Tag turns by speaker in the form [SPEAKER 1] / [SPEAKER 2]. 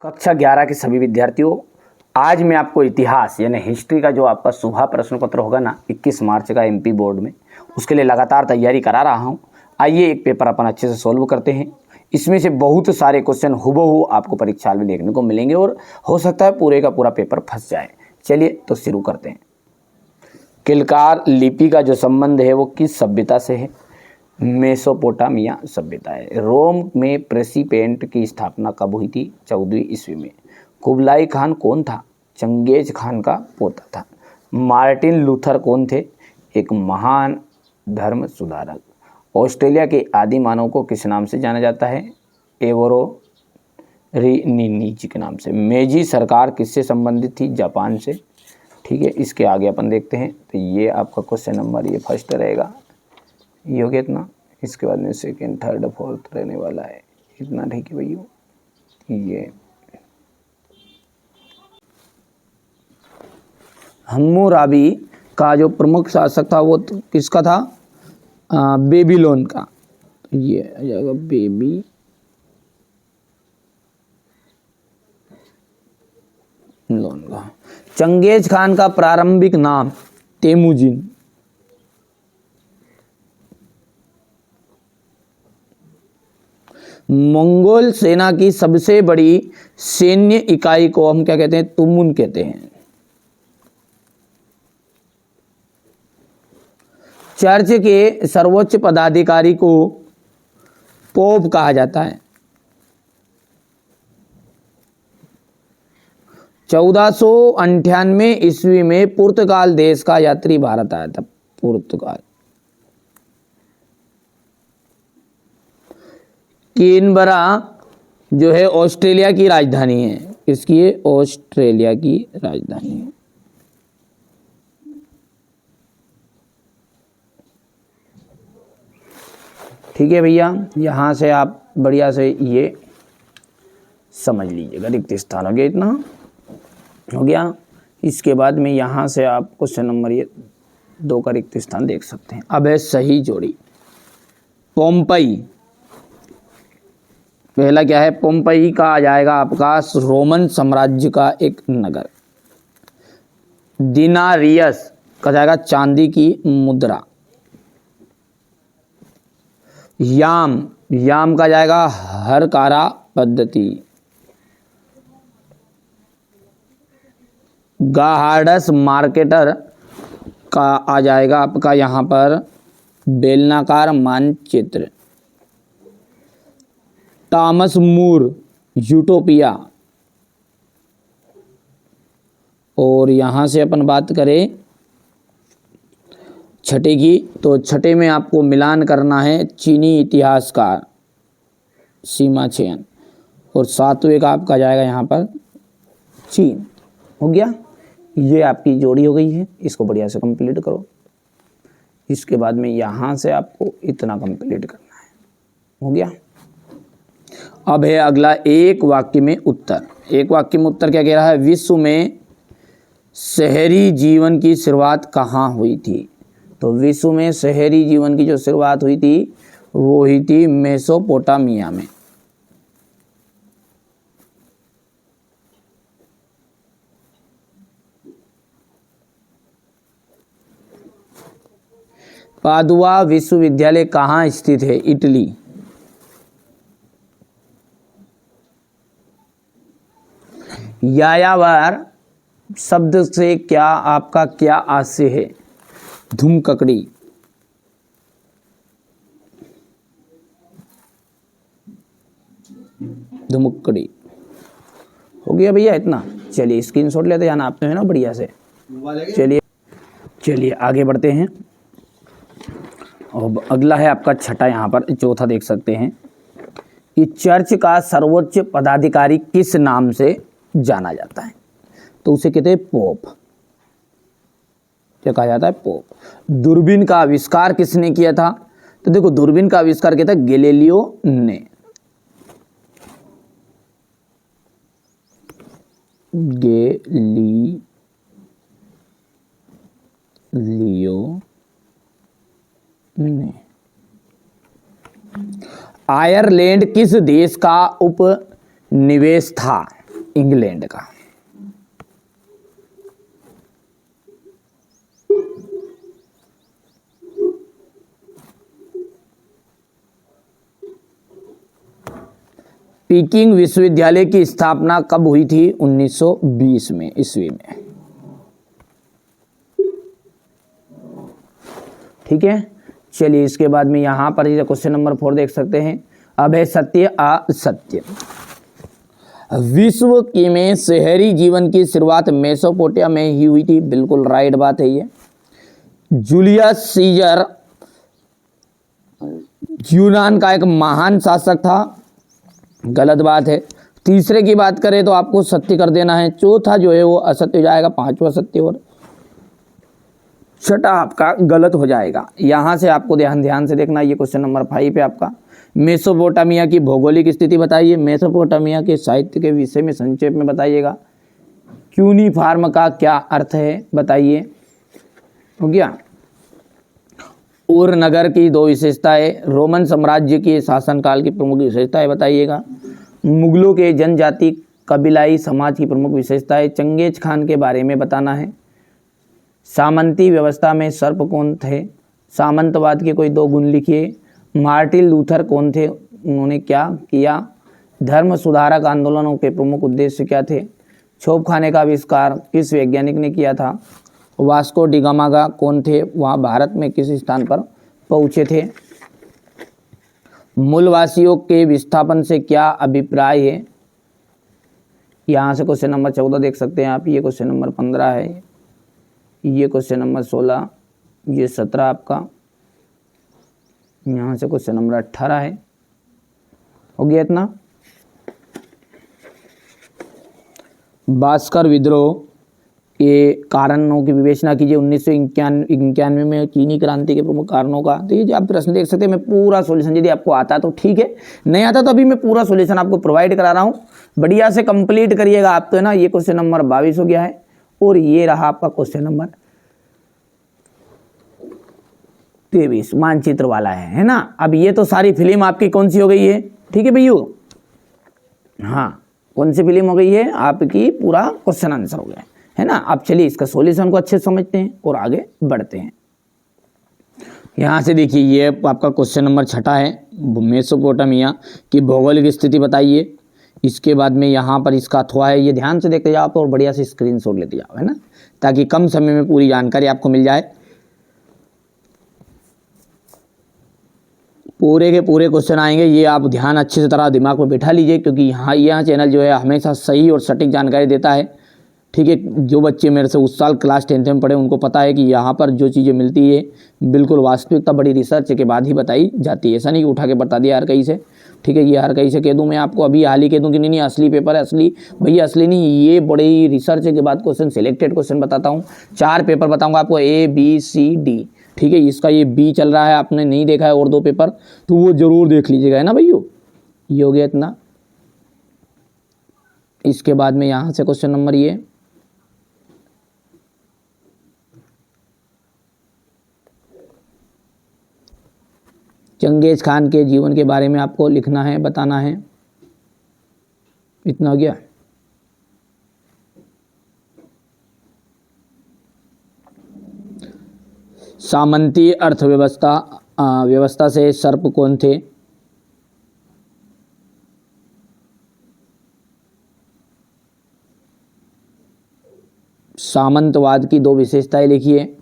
[SPEAKER 1] कक्षा 11 के सभी विद्यार्थियों, आज मैं आपको इतिहास यानी हिस्ट्री का जो आपका सुबह प्रश्न पत्र होगा ना 21 मार्च का एमपी बोर्ड में, उसके लिए लगातार तैयारी करा रहा हूं। आइए एक पेपर अपन अच्छे से सोल्व करते हैं। इसमें से बहुत सारे क्वेश्चन हुबहू आपको परीक्षा में देखने को मिलेंगे और हो सकता है पूरे का पूरा पेपर फंस जाए। चलिए तो शुरू करते हैं। किलकार लिपि का जो संबंध है वो किस सभ्यता से है? मेसोपोटामिया सभ्यता है। रोम में प्रेसिडेंट की स्थापना कब हुई थी? 14वीं ईस्वी में। कुबलाई खान कौन था? चंगेज खान का पोता था। मार्टिन लूथर कौन थे? एक महान धर्म सुधारक। ऑस्ट्रेलिया के आदि मानव को किस नाम से जाना जाता है? एवरो रिनिनीज के नाम से। मेजी सरकार किससे संबंधित थी? जापान से। ठीक है, इसके आगे अपन देखते हैं। तो ये आपका क्वेश्चन नंबर ये फर्स्ट रहेगा, ये हो गया इतना। इसके बाद में सेकेंड थर्ड फोर्थ रहने वाला है इतना। ठीक है भैया, ये हम्मुराबी का जो प्रमुख शासक था वो किसका था? बेबीलोन का। ये आ जाएगा बेबीलोन का। चंगेज खान का प्रारंभिक नाम? तेमुजिन। मंगोल सेना की सबसे बड़ी सैन्य इकाई को हम क्या कहते हैं? तुमुन कहते हैं। चर्च के सर्वोच्च पदाधिकारी को पोप कहा जाता है। 1498 ईस्वी में पुर्तगाल देश का यात्री भारत आया था। पुर्तगाल। कैनबरा जो है ऑस्ट्रेलिया की राजधानी है। किसकी है? ऑस्ट्रेलिया की राजधानी है। ठीक है भैया, यहाँ से आप बढ़िया से ये समझ लीजिएगा। रिक्त स्थान हो गया, इतना हो गया। इसके बाद में यहाँ से आप क्वेश्चन नंबर ये 2 का रिक्त स्थान देख सकते हैं। अब है सही जोड़ी। पोम्पई, पहला क्या है? पोम्पई का आ जाएगा आपका रोमन साम्राज्य का एक नगर। दिनारियस का जाएगा चांदी की मुद्रा। याम का जाएगा हरकारा पद्धति। गाहार्डस मार्केटर का आ जाएगा आपका यहाँ पर बेलनाकार मानचित्र। Thomas More utopia. और यहाँ से अपन बात करें छठे की, तो छठे में आपको मिलान करना है चीनी इतिहासकार सीमा चेन। और 7वें का आपका जाएगा यहाँ पर चीन। हो गया, ये आपकी जोड़ी हो गई है। इसको बढ़िया से कंप्लीट करो। इसके बाद में यहाँ से आपको इतना कंप्लीट करना है। हो गया। अब है अगला एक वाक्य में उत्तर। एक वाक्य में उत्तर क्या कह रहा है? विश्व में शहरी जीवन की शुरुआत कहाँ हुई थी? तो विश्व में शहरी जीवन की जो शुरुआत हुई थी वो हुई थी मेसोपोटामिया में। पादुआ विश्वविद्यालय कहाँ स्थित है? इटली। यायावर शब्द से क्या आपका क्या आशय है? धूमककड़ी। धुमकड़ी। हो गया भैया इतना। चलिए स्क्रीनशॉट लेते जाना आपने, है ना, बढ़िया से। चलिए आगे बढ़ते हैं। और अगला है आपका छठा। यहाँ पर चौथा देख सकते हैं कि चर्च का सर्वोच्च पदाधिकारी किस नाम से जाना जाता है? तो उसे कहते हैं पोप। क्या कहा जाता है? पोप। दूरबीन का आविष्कार किसने किया था? तो देखो, दूरबीन का आविष्कार किया था गैलीलियो ने। गैलीलियो ने। आयरलैंड किस देश का उपनिवेश था? इंग्लैंड का। पीकिंग विश्वविद्यालय की स्थापना कब हुई थी? 1920 में, ईस्वी में। ठीक है, चलिए इसके बाद में यहां पर क्वेश्चन नंबर 4 देख सकते हैं। अब है सत्य असत्य। विश्व की में शहरी जीवन की शुरुआत मेसोपोटामिया में ही हुई थी। बिल्कुल राइट बात है ये। जूलियस सीजर यूनान का एक महान शासक था। गलत बात है। तीसरे की बात करें तो आपको सत्य कर देना है। चौथा जो है वो असत्य हो जाएगा, पांचवा सत्य और छठा आपका गलत हो जाएगा। यहां से आपको ध्यान से देखना। ये क्वेश्चन नंबर 5 है आपका। मेसोपोटामिया की भौगोलिक स्थिति बताइए। मेसोपोटामिया के साहित्य के विषय में संक्षेप में बताइएगा। क्यूनिफॉर्म का क्या अर्थ है बताइए। हो गया। उर नगर की 2 विशेषताएं। रोमन साम्राज्य के शासनकाल की प्रमुख विशेषताएं बताइएगा। मुगलों के जनजाति कबीलाई समाज की प्रमुख विशेषताएं। चंगेज खान के बारे में बताना है। सामंती व्यवस्था में सर्प कौन थे? सामंतवाद के कोई 2 गुण लिखिए। मार्टिन लूथर कौन थे? उन्होंने क्या किया? धर्म सुधारक आंदोलनों के प्रमुख उद्देश्य क्या थे? छापखाने का आविष्कार किस वैज्ञानिक ने किया था? वास्को डी गामा कौन थे? वहाँ भारत में किस स्थान पर पहुँचे थे? मूलवासियों के विस्थापन से क्या अभिप्राय है? यहाँ से क्वेश्चन नंबर 14 देख सकते हैं आप। ये क्वेश्चन नंबर 15 है। ये क्वेश्चन नंबर 16, ये 17 आपका। यहाँ से क्वेश्चन नंबर 18 है। हो गया इतना। भास्कर विद्रोह के कारणों की विवेचना कीजिए। 1991 में चीनी क्रांति के प्रमुख कारणों का। तो ये जो आप प्रश्न देख सकते हैं, मैं पूरा सॉल्यूशन यदि आपको आता तो ठीक है, नहीं आता तो अभी मैं पूरा सॉल्यूशन आपको प्रोवाइड करा रहा हूँ। बढ़िया से कंप्लीट करिएगा आप तो, है ना। ये क्वेश्चन नंबर 22 हो गया है और ये रहा आपका क्वेश्चन नंबर 23 मानचित्र वाला है ना। अब ये तो सारी फिल्म आपकी कौन सी हो गई है? ठीक है भैया, हाँ, कौन सी फिल्म हो गई है आपकी? पूरा क्वेश्चन आंसर हो गया है ना। अब चलिए इसका सॉल्यूशन को अच्छे से समझते हैं और आगे बढ़ते हैं। यहाँ से देखिए, ये आपका क्वेश्चन नंबर 6 है। मेसोपोटामिया की भौगोलिक स्थिति बताइए। इसके बाद में यहाँ पर इसका अथवा है। ये ध्यान से देखते जाओ आप और बढ़िया से स्क्रीनशॉट लेते जाओ, है ना, ताकि कम समय में पूरी जानकारी आपको मिल जाए। पूरे के पूरे क्वेश्चन आएंगे। ये आप ध्यान अच्छे से तरह दिमाग में बैठा लीजिए, क्योंकि यहाँ चैनल जो है हमेशा सही और सटीक जानकारी देता है। ठीक है, जो बच्चे मेरे से उस साल क्लास 10th में पढ़े उनको पता है कि यहाँ पर जो चीज़ें मिलती है बिल्कुल वास्तविकता बड़ी रिसर्च के बाद ही बताई जाती है। ऐसा नहीं कि उठा के बता दिया हर कहीं से। ठीक है, ये हर कहीं से कह दूँ मैं आपको, अभी हाल ही कह दूँ कि नहीं असली पेपर है, असली भैया असली नहीं, ये बड़े ही रिसर्च के बाद क्वेश्चन, सिलेक्टेड क्वेश्चन बताता हूँ। 4 पेपर बताऊँगा आपको, ABCD। ठीक है, इसका ये B चल रहा है, आपने नहीं देखा है और 2 पेपर, तो वो जरूर देख लीजिएगा, है ना भैया। ये हो गया इतना। इसके बाद में यहाँ से क्वेश्चन नंबर ये चंगेज खान के जीवन के बारे में आपको लिखना है, बताना है। इतना हो गया। सामंती व्यवस्था से सर्प कौन थे? सामंतवाद की 2 विशेषताएं लिखिए।